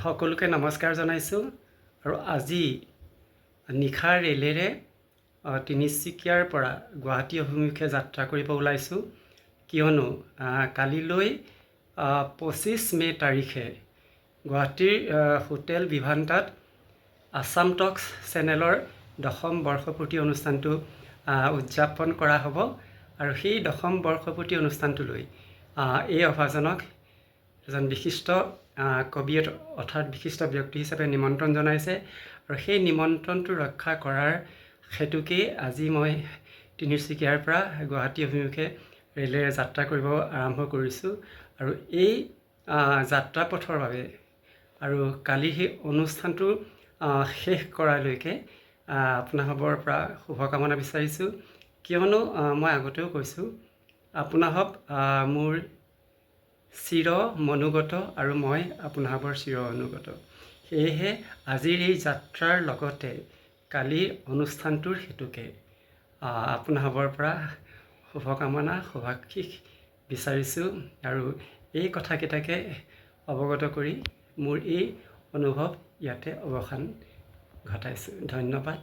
সকলোকে নমস্কাৰ জনাইছোঁ আৰু আজি নিশাৰ ৰেলেৰে তিনিচুকীয়াৰ পৰা গুৱাহাটী অভিমুখে যাত্ৰা কৰিব ওলাইছোঁ কিয়নো কালিলৈ 25 মে তাৰিখে গুৱাহাটীৰ হোটেল ভিভান্তাত আসাম টক্স চেনেলৰ 10ম বৰ্ষপূৰ্তি অনুষ্ঠানটো উদযাপন কৰা হ'ব আৰু সেই 10ম বৰ্ষপূৰ্তি অনুষ্ঠানটোলৈ এই অভাজনক এজন বিশিষ্ট কবি অৰ্থাৎ বিশিষ্ট ব্যক্তি হিচাপে নিমন্ত্ৰণ জনাইছে আৰু সেই নিমন্ত্ৰণটো ৰক্ষা কৰাৰ হেতুকেই আজি মই তিনিচুকীয়াৰ পৰা গুৱাহাটী অভিমুখে ৰেলেৰে যাত্ৰা কৰিব আৰম্ভ কৰিছোঁ আৰু এই যাত্ৰা পথৰ বাবে আৰু কালি সেই অনুষ্ঠানটো শেষ কৰালৈকে আপোনাসৱৰ পৰা শুভকামনা বিচাৰিছোঁ কিয়নো মই আগতেও কৈছোঁ আপোনাসৱ মোৰ চিৰ মনোগত আৰু মই আপোনাসৱৰ চিৰ অনুগত সেয়েহে আজিৰ এই যাত্ৰাৰ লগতে কালিৰ অনুষ্ঠানটোৰ হেতুকে আপোনাসৱৰ পৰা শুভকামনা শুভাশীষ বিচাৰিছোঁ আৰু এই কথাকেইটাকে অৱগত কৰি মোৰ এই অনুভৱ ইয়াতে অৱসান ঘটাইছোঁ। ধন্যবাদ।